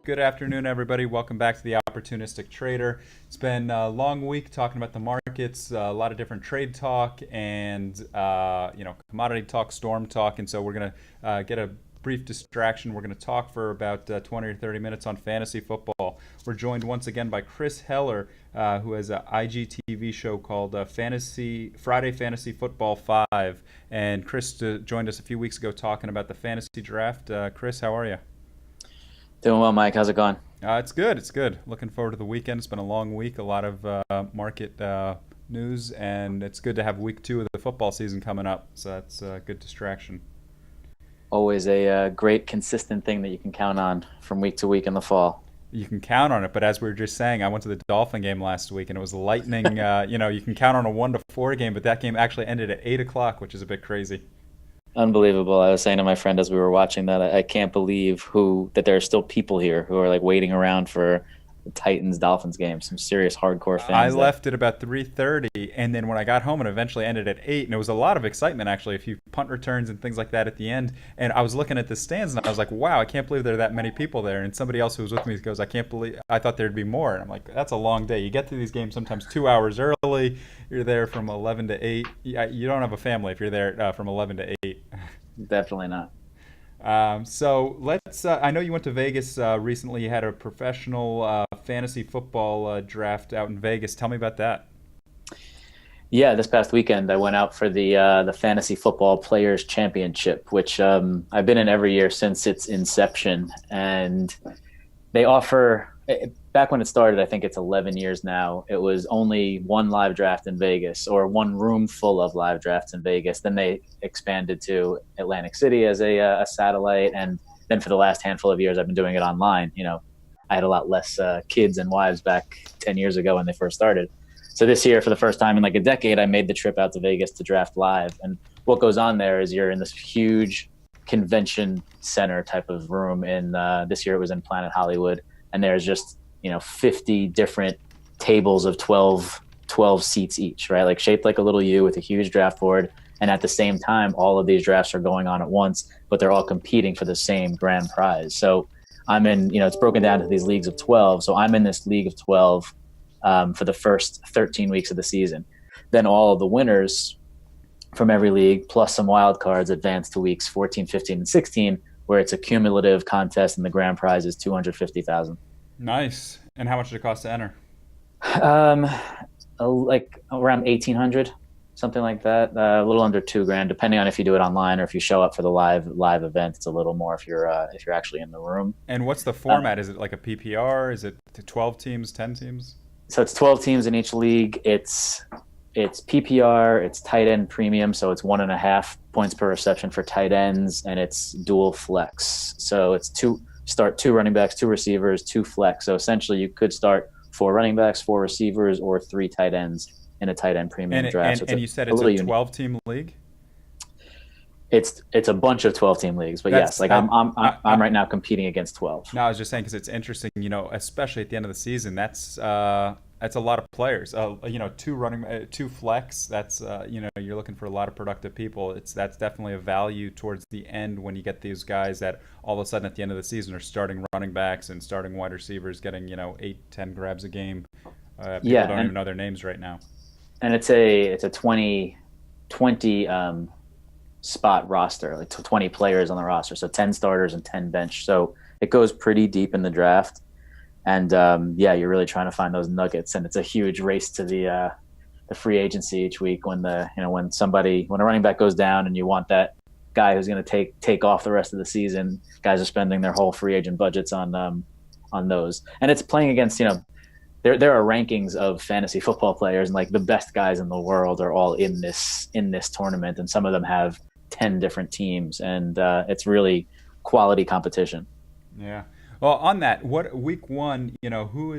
Good afternoon, everybody. Welcome back to the Opportunistic Trader. It's been a long week talking about the markets, a lot of different trade talk, and commodity talk, storm talk. And so we're gonna get a brief distraction. We're gonna talk for about 20 or 30 minutes on fantasy football. We're joined once again by Chris Heller, who has an IGTV show called Fantasy Friday Fantasy Football 5. And Chris joined us a few weeks ago talking about the fantasy draft. Chris, how are you? Doing well, Mike. How's it going? It's good. It's good. Looking forward to the weekend. It's been a long week, a lot of market news, and it's good to have week 2 of the football season coming up. So that's a good distraction. Always a great, consistent thing that you can count on from week to week in the fall. You can count on it, but as we were just saying, I went to the Dolphin game last week, and it was lightning. You can count on a 1-4 game, but that game actually ended at 8 o'clock, which is a bit crazy. Unbelievable. I was saying to my friend as we were watching that, I can't believe that there are still people here who are like waiting around for the Titans-Dolphins game. Some serious hardcore fans. I left at about 3:30, and then when I got home, it eventually ended at 8, and it was a lot of excitement, actually, a few punt returns and things like that at the end. And I was looking at the stands, and I was like, wow, I can't believe there are that many people there. And somebody else who was with me goes, I thought there'd be more. And I'm like, that's a long day. You get to these games sometimes 2 hours early. You're there from 11 to 8. You don't have a family if you're there from 11 to 8. Definitely not. So let's. I know you went to Vegas recently. You had a professional fantasy football draft out in Vegas. Tell me about that. Yeah, this past weekend I went out for the Fantasy Football Players Championship, which I've been in every year since its inception, and they offer. Back when it started, I think it's 11 years now, it was only one live draft in Vegas, or one room full of live drafts in Vegas. Then they expanded to Atlantic City as a satellite. And then for the last handful of years, I've been doing it online. I had a lot less kids and wives back 10 years ago when they first started. So this year, for the first time in like a decade, I made the trip out to Vegas to draft live. And what goes on there is you're in this huge convention center type of room. This year it was in Planet Hollywood. And there's just 50 different tables of 12 seats each, right? Like shaped like a little U with a huge draft board. And at the same time, all of these drafts are going on at once, but they're all competing for the same grand prize. So I'm in, it's broken down to these leagues of 12. So I'm in this league of 12 for the first 13 weeks of the season. Then all of the winners from every league, plus some wild cards, advance to weeks 14, 15, and 16, where it's a cumulative contest and the grand prize is $250,000. Nice. And how much did it cost to enter? Like around 1,800, something like that. A little under $2,000, depending on if you do it online or if you show up for the live event. It's a little more if you're actually in the room. And what's the format? Is it like a PPR? Is it 12 teams, 10 teams? So it's 12 teams in each league. It's PPR. It's tight end premium, so it's 1.5 points per reception for tight ends, and it's dual flex. So it's start 2 running backs, 2 receivers, 2 flex. So essentially you could start 4 running backs, 4 receivers, or 3 tight ends in a tight end premium draft. And you said it's a 12-team league? It's a bunch of 12-team leagues, but yes, like I'm right now competing against 12. No, I was just saying because it's interesting, especially at the end of the season. That's a lot of players. 2 flex. That's you're looking for a lot of productive people. That's definitely a value towards the end when you get these guys that all of a sudden at the end of the season are starting running backs and starting wide receivers, getting 8-10 grabs a game. People don't even know their names right now. And it's a 20 spot roster, like 20 players on the roster, so 10 starters and 10 bench. So it goes pretty deep in the draft. And you're really trying to find those nuggets, and it's a huge race to the free agency each week when when a running back goes down and you want that guy who's going to take off the rest of the season. Guys are spending their whole free agent budgets on those, and it's playing against there are rankings of fantasy football players, and like the best guys in the world are all in this tournament, and some of them have 10 different teams, and it's really quality competition. Yeah. Well, on that, what week 1, who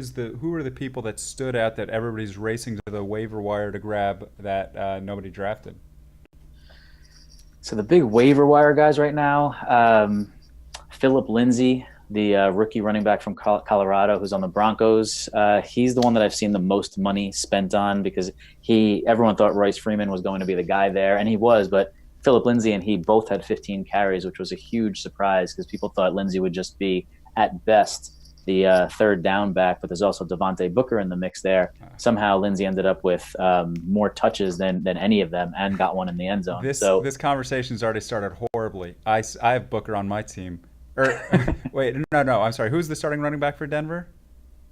are the people that stood out that everybody's racing to the waiver wire to grab that nobody drafted? So the big waiver wire guys right now, Philip Lindsay, the rookie running back from Colorado, who's on the Broncos. He's the one that I've seen the most money spent on because everyone thought Royce Freeman was going to be the guy there, and he was, but Philip Lindsay and he both had 15 carries, which was a huge surprise because people thought Lindsay would just be, at best, the third down back, but there's also Devontae Booker in the mix there. Somehow Lindsay ended up with more touches than any of them and got one in the end zone. So This conversation's already started horribly. I have Booker on my team. Or wait, no, I'm sorry. Who's the starting running back for Denver?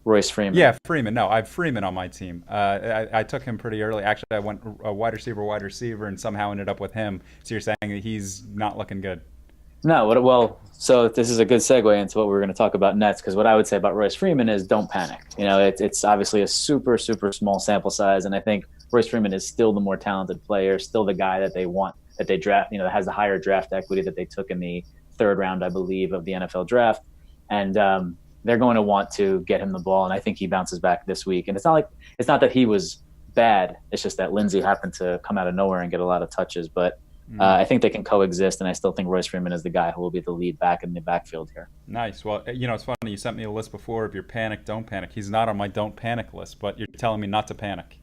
Royce Freeman. Yeah, Freeman. No, I have Freeman on my team. I took him pretty early. Actually, I went a wide receiver, and somehow ended up with him. So you're saying that he's not looking good? No, well, so this is a good segue into what we're going to talk about next, because what I would say about Royce Freeman is don't panic. It's obviously a super, super small sample size, and I think Royce Freeman is still the more talented player, still the guy that they want, that they draft, that has the higher draft equity that they took in the third round, I believe, of the NFL draft. And they're going to want to get him the ball, and I think he bounces back this week. And it's not that he was bad. It's just that Lindsay happened to come out of nowhere and get a lot of touches, but I think they can coexist, and I still think Royce Freeman is the guy who will be the lead back in the backfield here. Nice. Well, it's funny. You sent me a list before of your panic, don't panic. He's not on my don't panic list, but you're telling me not to panic.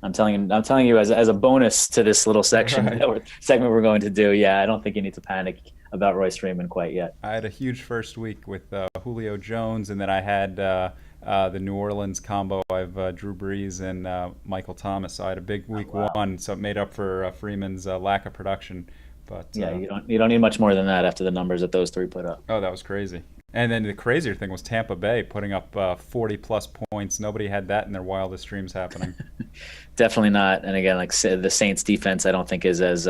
I'm telling you as a bonus to this little section Right. segment we're going to do. Yeah, I don't think you need to panic about Royce Freeman quite yet. I had a huge first week with Julio Jones, and then I had the New Orleans combo. I have Drew Brees and Michael Thomas. So I had a big week one, so it made up for Freeman's lack of production. But Yeah, you don't need much more than that after the numbers that those three put up. oh, that was crazy. And then the crazier thing was Tampa Bay putting up 40 plus points. Nobody had that in their wildest dreams happening. Definitely not. And again, like the Saints defense, I don't think is as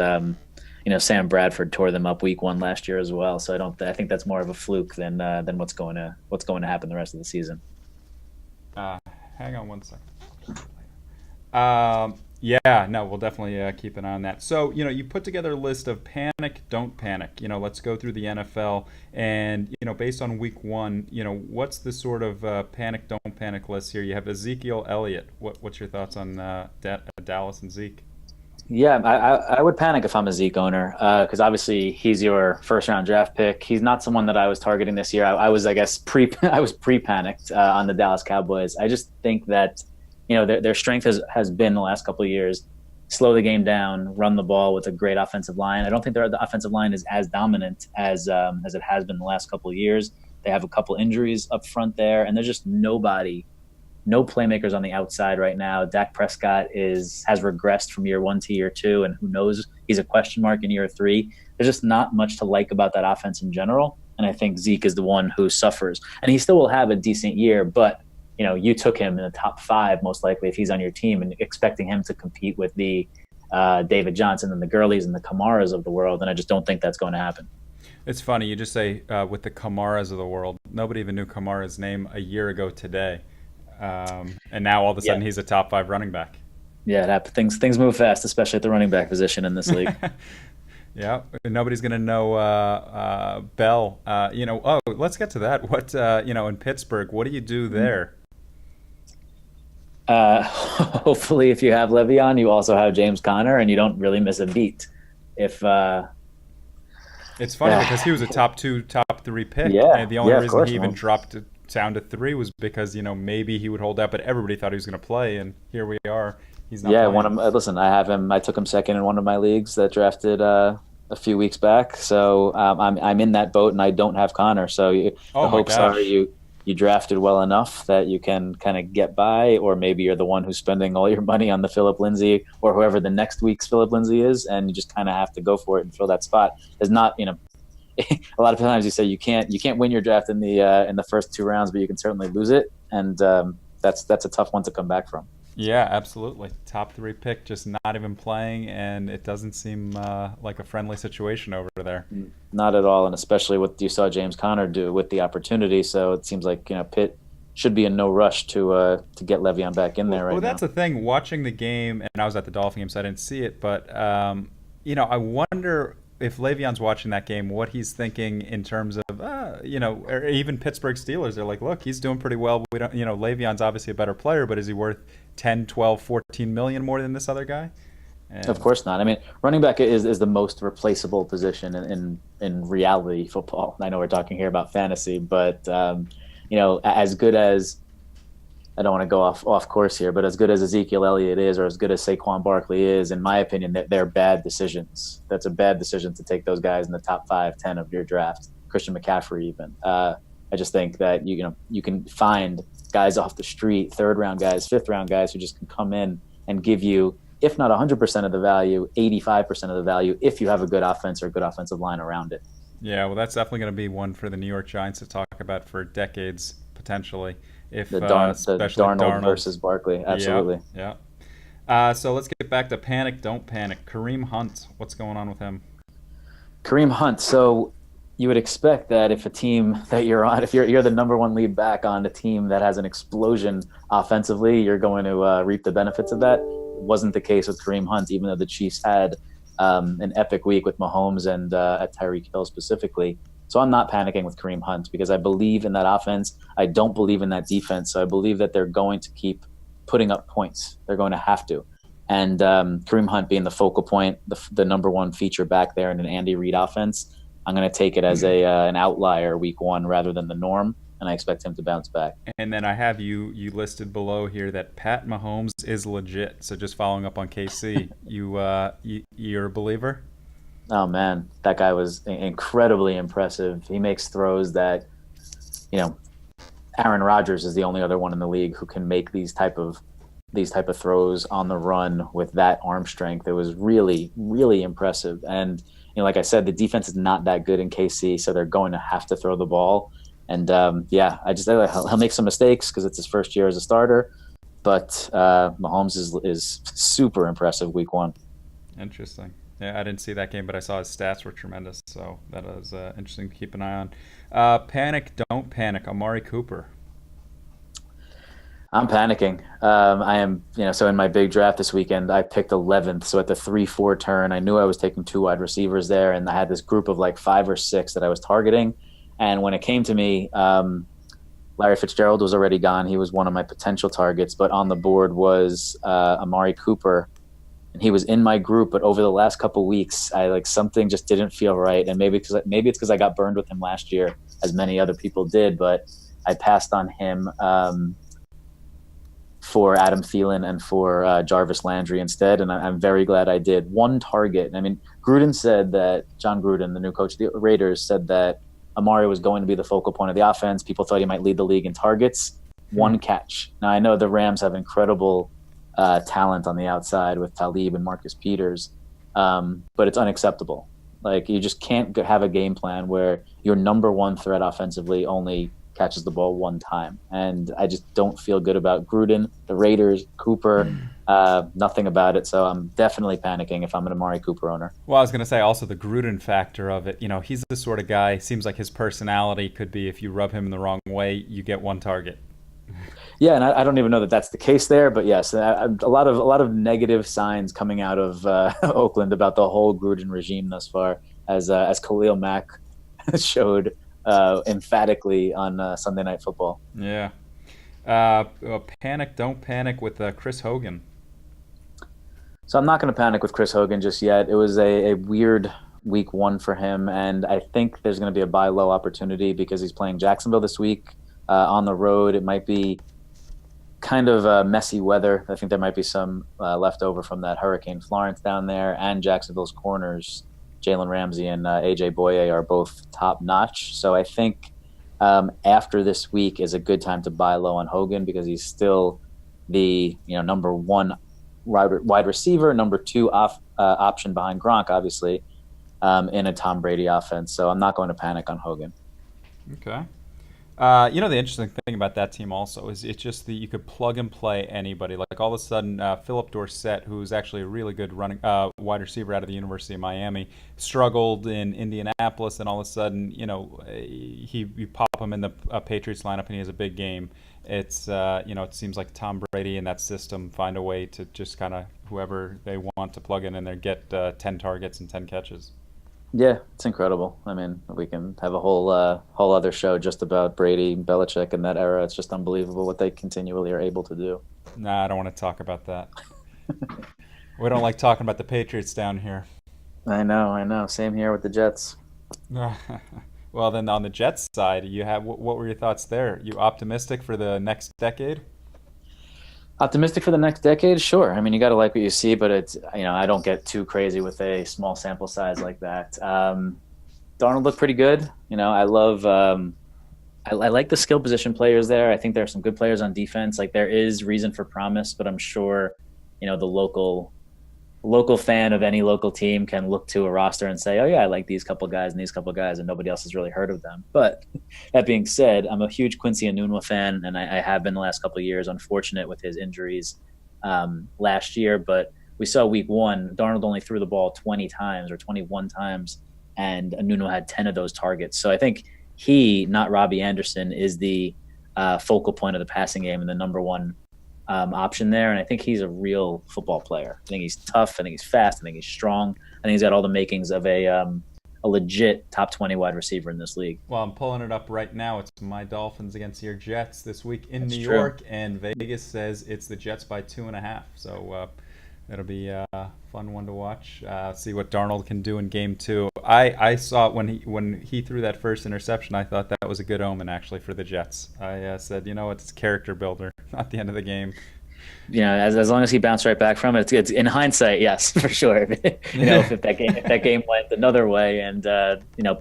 Sam Bradford tore them up week one last year as well. So I think that's more of a fluke than what's going to happen the rest of the season. Hang on one second. Yeah, no, we'll definitely keep an eye on that. So, you put together a list of panic, don't panic. Let's go through the NFL and, based on week one, what's the sort of panic, don't panic list here? You have Ezekiel Elliott. What's your thoughts on Dallas and Zeke? Yeah, I would panic if I'm a Zeke owner because obviously he's your first round draft pick. He's not someone that I was targeting this year. I was, I guess, I was pre-panicked on the Dallas Cowboys. I just think that their strength has been the last couple of years slow the game down, run the ball with a great offensive line. I don't think the offensive line is as dominant as it has been the last couple of years. They have a couple injuries up front there, and there's just no playmakers on the outside right now. Dak Prescott has regressed from year one to year two, and who knows, he's a question mark in year three. There's just not much to like about that offense in general, and I think Zeke is the one who suffers. And he still will have a decent year, but you took him in the top 5 most likely if he's on your team, and expecting him to compete with the David Johnson and the Gurleys and the Kamaras of the world, and I just don't think that's going to happen. It's funny, you just say with the Kamaras of the world. Nobody even knew Kamara's name a year ago today. And now all of a sudden he's a top 5 running back. Yeah, things move fast, especially at the running back position in this league. Yeah, nobody's gonna know Bell. Let's get to that. What in Pittsburgh? What do you do there? Hopefully, if you have Le'Veon, you also have James Conner, and you don't really miss a beat. If It's funny because he was a top 2, top 3 pick, yeah, and the only reason course, he even dropped it down to 3 was because maybe he would hold out, but everybody thought he was going to play, and here we are. He's not. Yeah, playing. listen, I have him. I took him second in one of my leagues that drafted a few weeks back, so I'm in that boat, and I don't have Connor. So the hopes are you drafted well enough that you can kind of get by, or maybe you're the one who's spending all your money on the Philip Lindsay or whoever the next week's Philip Lindsay is, and you just kind of have to go for it and fill that spot. There's not, a lot of times you say you can't win your draft in the first 2 rounds, but you can certainly lose it, and that's a tough one to come back from. Yeah, absolutely. Top 3 pick, just not even playing, and it doesn't seem like a friendly situation over there. Not at all, and especially what you saw James Conner do with the opportunity. So it seems like Pitt should be in no rush to get Le'Veon back in there right now. Well, that's the thing. Watching the game, and I was at the Dolphin game, so I didn't see it, but I wonder if Le'Veon's watching that game, what he's thinking in terms of, or even Pittsburgh Steelers. They're like, look, he's doing pretty well. We don't, Le'Veon's obviously a better player, but is he worth 10, 12, 14 million more than this other guy? And of course not. I mean, running back is the most replaceable position in reality football. I know we're talking here about fantasy, but as good as, I don't want to go off course here, but as good as Ezekiel Elliott is, or as good as Saquon Barkley is, in my opinion, they're bad decisions. That's a bad decision to take those guys in the top 5, 10 of your draft. Christian McCaffrey even. I just think that you can find guys off the street, third round guys, fifth round guys who just can come in and give you, if not 100% of the value, 85% of the value if you have a good offense or a good offensive line around it. Yeah, well, that's definitely going to be one for the New York Giants to talk about for decades potentially. If The especially if Darnold Darnold. versus Barkley, Yeah, absolutely. yeah. So let's get back to panic, don't panic. Kareem Hunt, what's going on with him? Kareem Hunt. So you would expect that if a team that you're on, if you're the number one lead back on a team that has an explosion offensively, you're going to reap the benefits of that. It wasn't the case with Kareem Hunt, even though the Chiefs had an epic week with Mahomes and at Tyreek Hill specifically. So I'm not panicking with Kareem Hunt because I believe in that offense. I don't believe in that defense. So I believe that they're going to keep putting up points. They're going to have to. And Kareem Hunt being the focal point, the number one feature back there in an Andy Reid offense, I'm going to take it as an outlier week one rather than the norm, and I expect him to bounce back. And then I have you listed below here that Pat Mahomes is legit. So just following up on KC, you're a believer? Oh man, that guy was incredibly impressive. He makes throws that, you know, Aaron Rodgers is the only other one in the league who can make these type of throws on the run with that arm strength. It was really, really impressive. And like I said, the defense is not that good in KC, so they're going to have to throw the ball. And I just he'll make some mistakes because it's his first year as a starter. But Mahomes is super impressive week one. Interesting. Yeah, I didn't see that game, but I saw his stats were tremendous. So that was interesting to keep an eye on. Panic, don't panic. Amari Cooper. I'm panicking. I am, so in my big draft this weekend, I picked 11th. So at the 3-4 turn, I knew I was taking two wide receivers there, and I had this group of like 5 or 6 that I was targeting. And when it came to me, Larry Fitzgerald was already gone. He was one of my potential targets, but on the board was Amari Cooper, and he was in my group. But over the last couple weeks, something just didn't feel right, and maybe it's because I got burned with him last year, as many other people did. But I passed on him. For Adam Thielen and for Jarvis Landry instead, and I'm very glad I did. One target. I mean, John Gruden, the new coach of the Raiders, said that Amari was going to be the focal point of the offense. People thought he might lead the league in targets. One catch. Now, I know the Rams have incredible talent on the outside with Talib and Marcus Peters, but it's unacceptable. Like, you just can't have a game plan where your number one threat offensively only catches the ball one time. And I just don't feel good about Gruden, the Raiders, Cooper, nothing about it. So I'm definitely panicking if I'm an Amari Cooper owner. Well, I was going to say also the Gruden factor of it. He's the sort of guy, seems like his personality could be if you rub him in the wrong way, you get one target. Yeah, and I don't even know that that's the case there, but yes, a lot of negative signs coming out of Oakland about the whole Gruden regime thus far, as Khalil Mack showed emphatically on Sunday Night Football. Yeah. Panic, don't panic with Chris Hogan. So I'm not going to panic with Chris Hogan just yet. It was a weird week one for him, and I think there's going to be a buy low opportunity because he's playing Jacksonville this week on the road. It might be kind of messy weather. I think there might be some left over from that Hurricane Florence down there, and Jacksonville's corners, Jalen Ramsey and AJ Boye, are both top notch. So I think after this week is a good time to buy low on Hogan because he's still the number one wide receiver, number 2 option behind Gronk, obviously, in a Tom Brady offense. So I'm not going to panic on Hogan. Okay. The interesting thing about that team also is it's just that you could plug and play anybody. Like all of a sudden, Philip Dorsett, who's actually a really good running wide receiver out of the University of Miami, struggled in Indianapolis, and all of a sudden, you pop him in the Patriots lineup and he has a big game. It's it seems like Tom Brady and that system find a way to just kind of whoever they want to plug in there get 10 targets and 10 catches. Yeah, it's incredible. I mean, we can have a whole other show just about Brady, Belichick, and that era. It's just unbelievable what they continually are able to do. Nah, I don't want to talk about that. We don't like talking about the Patriots down here. I know. Same here with the Jets. Well, then on the Jets side, you have what were your thoughts there? You optimistic for the next decade? Optimistic for the next decade? Sure. I mean, you got to like what you see, but it's, I don't get too crazy with a small sample size like that. Darnold looked pretty good. I love I like the skill position players there. I think there are some good players on defense. Like there is reason for promise, but I'm sure, the local fan of any local team can look to a roster and say, "Oh yeah, I like these couple guys and these couple guys," and nobody else has really heard of them. But that being said, I'm a huge Quincy Enunwa fan, and I have been the last couple of years. Unfortunate with his injuries last year, but we saw week one, Darnold only threw the ball 20 times or 21 times, and Enunwa had 10 of those targets. So I think he, not Robbie Anderson, is the focal point of the passing game and the number one option there. And I think he's a real football player. I think he's tough. I think he's fast. I think he's strong. I think he's got all the makings of a legit top 20 wide receiver in this league. Well, I'm pulling it up right now. It's my Dolphins against your Jets this week in That's New true. York, and Vegas says it's the Jets by 2.5. So it'll be a fun one to watch. See what Darnold can do in Game 2. I saw it when he threw that first interception. I thought that was a good omen actually for the Jets. I said, it's a character builder at the end of the game. As long as he bounced right back from it, it's in hindsight, yes, for sure. If that game went another way and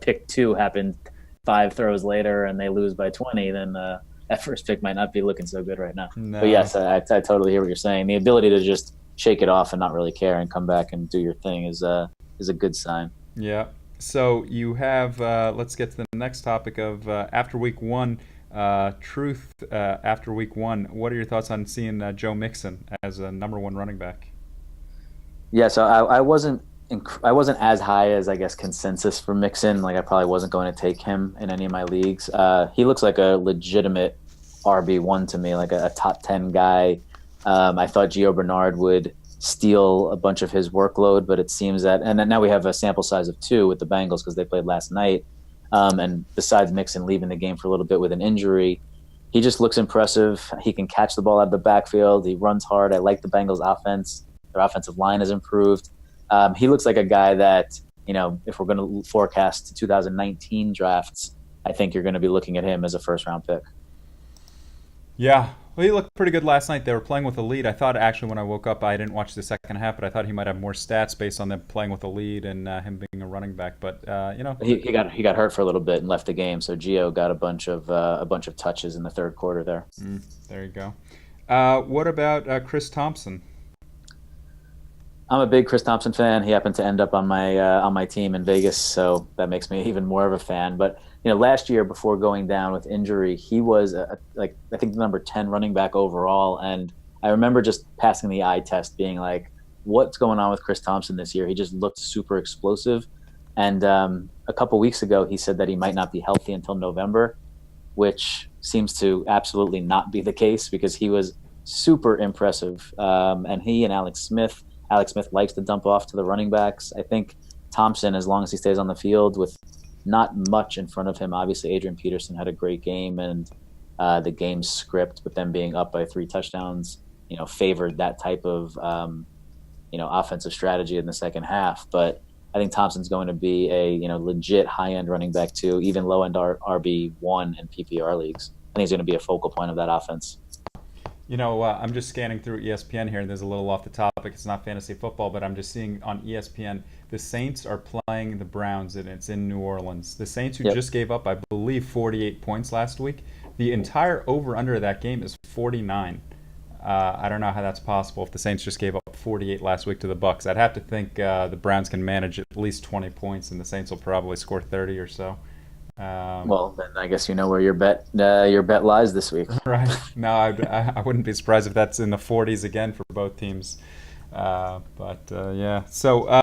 pick two happened 5 throws later and they lose by 20, then that first pick might not be looking so good right now. But No. yes, I totally hear what you're saying. The ability to just shake it off and not really care and come back and do your thing is a good sign. Yeah. So you have. Let's get to the next topic of after week one. Truth after week one. What are your thoughts on seeing Joe Mixon as a number one running back? Yeah, so I wasn't as high as I guess consensus for Mixon. Like I probably wasn't going to take him in any of my leagues. He looks like a legitimate RB1 to me, like a top 10 guy. I thought Gio Bernard would steal a bunch of his workload, but it seems that, and then now we have a sample size of 2 with the Bengals because they played last night. And besides Mixon leaving the game for a little bit with an injury, he just looks impressive. He can catch the ball out of the backfield. He runs hard. I like the Bengals offense. Their offensive line has improved. He looks like a guy that, if we're going to forecast 2019 drafts, I think you're going to be looking at him as a first round pick. Yeah. Well, he looked pretty good last night. They were playing with a lead. I thought actually when I woke up, I didn't watch the second half, but I thought he might have more stats based on them playing with a lead and him being a running back. But He got hurt for a little bit and left the game, so Gio got a bunch of touches in the third quarter there. there you go. What about Chris Thompson? I'm a big Chris Thompson fan. He happened to end up on my team in Vegas, so that makes me even more of a fan. But last year before going down with injury, he was like I think the number 10 running back overall, and I remember just passing the eye test, being like, "What's going on with Chris Thompson this year?" He just looked super explosive, and a couple weeks ago, he said that he might not be healthy until November, which seems to absolutely not be the case because he was super impressive, and he and Alex Smith likes to dump off to the running backs. I think Thompson, as long as he stays on the field with not much in front of him, obviously Adrian Peterson had a great game, and the game script with them being up by 3 touchdowns, favored that type of offensive strategy in the second half. But I think Thompson's going to be a legit high end running back too, even low end RB1 in PPR leagues. I think he's going to be a focal point of that offense. I'm just scanning through ESPN here, and there's a little off the topic. It's not fantasy football, but I'm just seeing on ESPN the Saints are playing the Browns, and it's in New Orleans. The Saints, who Yep. just gave up, I believe, 48 points last week. The entire over/under of that game is 49. I don't know how that's possible if the Saints just gave up 48 last week to the Bucks. I'd have to think the Browns can manage at least 20 points, and the Saints will probably score 30 or so. Well, then I guess you know where your bet lies this week. Right. No, I wouldn't be surprised if that's in the 40s again for both teams. But yeah. So,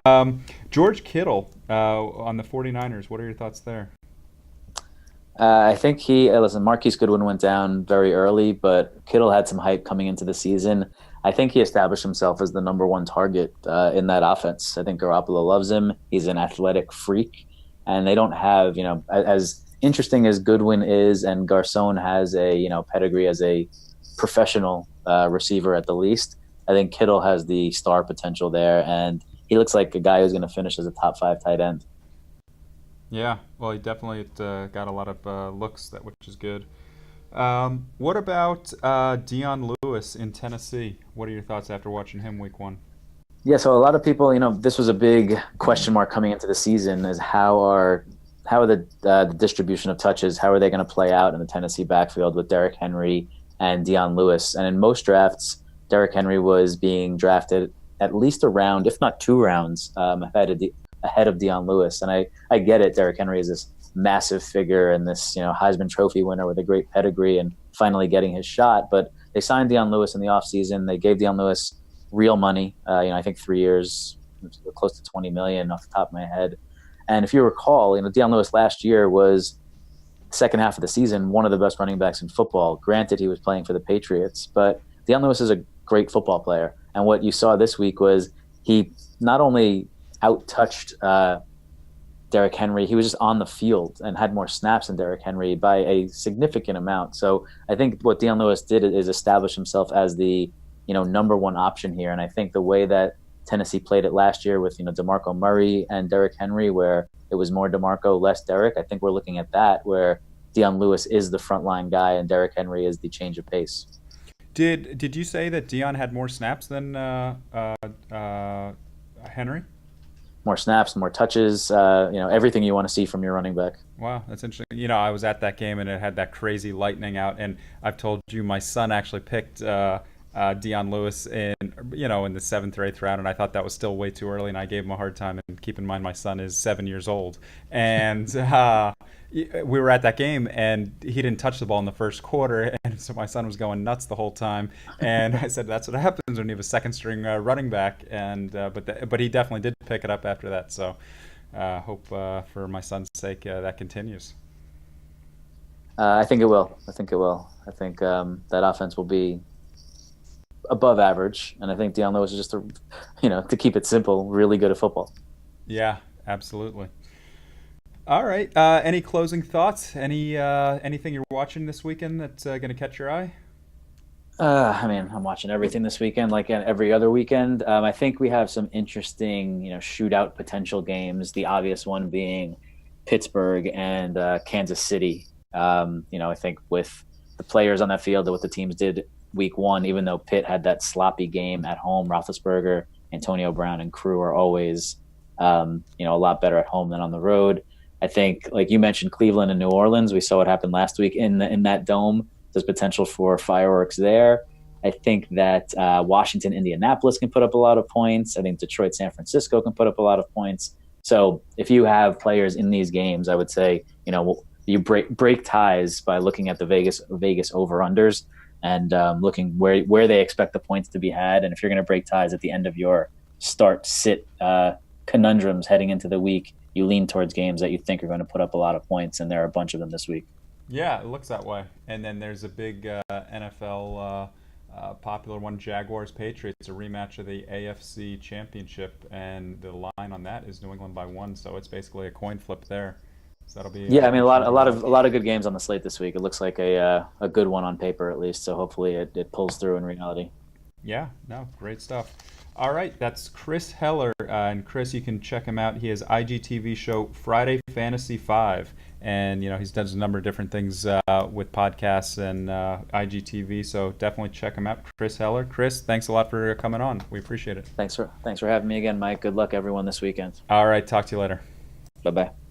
George Kittle on the 49ers, what are your thoughts there? I think listen, Marquise Goodwin went down very early, but Kittle had some hype coming into the season. I think he established himself as the number one target in that offense. I think Garoppolo loves him. He's an athletic freak, and they don't have, as interesting as Goodwin is, and Garcon has a, pedigree as a professional receiver at the least. I think Kittle has the star potential there, and he looks like a guy who's going to finish as a top 5 tight end. Yeah, well, he definitely got a lot of looks, which is good. What about Dion Lewis in Tennessee? What are your thoughts after watching him week one? Yeah, so a lot of people, this was a big question mark coming into the season, is how are the distribution of touches? How are they going to play out in the Tennessee backfield with Derrick Henry and Dion Lewis? And in most drafts, Derrick Henry was being drafted at least a round, if not 2 rounds, ahead of Dion Lewis. And I get it. Derrick Henry is this massive figure and this Heisman Trophy winner with a great pedigree and finally getting his shot. But they signed Dion Lewis in the offseason. They gave Dion Lewis real money. I think 3 years, close to $20 million off the top of my head. And if you recall, Dion Lewis last year was second half of the season one of the best running backs in football. Granted, he was playing for the Patriots, but Dion Lewis is a great football player. And what you saw this week was he not only out-touched Derrick Henry, he was just on the field and had more snaps than Derrick Henry by a significant amount. So I think what Dion Lewis did is establish himself as the number one option here. And I think the way that Tennessee played it last year with DeMarco Murray and Derrick Henry, where it was more DeMarco, less Derrick. I think we're looking at that where Dion Lewis is the frontline guy and Derrick Henry is the change of pace. Did you say that Dion had more snaps than Henry? More snaps, more touches, everything you want to see from your running back. Wow, that's interesting. I was at that game and it had that crazy lightning out, and I've told you my son actually picked Dion Lewis in the 7th or 8th round, and I thought that was still way too early, and I gave him a hard time. And keep in mind, my son is 7 years old, and we were at that game, and he didn't touch the ball in the first quarter, and so my son was going nuts the whole time. And I said, "That's what happens when you have a second-string running back." And but he definitely did pick it up after that. So hope for my son's sake that continues. I think it will. I think that offense will be above average, and I think Dion Lewis is just to keep it simple, really good at football. Yeah, absolutely. All right. Any closing thoughts? Anything you're watching this weekend that's going to catch your eye? I'm watching everything this weekend, like every other weekend. I think we have some interesting, shootout potential games. The obvious one being Pittsburgh and Kansas City. I think with the players on that field and what the teams did week one, even though Pitt had that sloppy game at home, Roethlisberger, Antonio Brown, and crew are always, a lot better at home than on the road. I think, like you mentioned, Cleveland and New Orleans, we saw what happened last week in that dome. There's potential for fireworks there. I think that Washington, Indianapolis can put up a lot of points. I think Detroit, San Francisco can put up a lot of points. So if you have players in these games, I would say, you break ties by looking at the Vegas over-unders and looking where they expect the points to be had. And if you're going to break ties at the end of your start-sit conundrums heading into the week, you lean towards games that you think are going to put up a lot of points, and there are a bunch of them this week. Yeah, it looks that way. And then there's a big NFL popular one, Jaguars-Patriots, a rematch of the AFC Championship, and the line on that is New England by 1, so it's basically a coin flip there. So that'll be a lot of good games on the slate this week. It looks like a good one on paper at least. So hopefully it pulls through in reality. Yeah, no, great stuff. All right, that's Chris Heller, and Chris, you can check him out. He has IGTV show Friday Fantasy 5, and he's done a number of different things with podcasts and IGTV. So definitely check him out, Chris Heller. Chris, thanks a lot for coming on. We appreciate it. Thanks for having me again, Mike. Good luck everyone this weekend. All right, talk to you later. Bye-bye.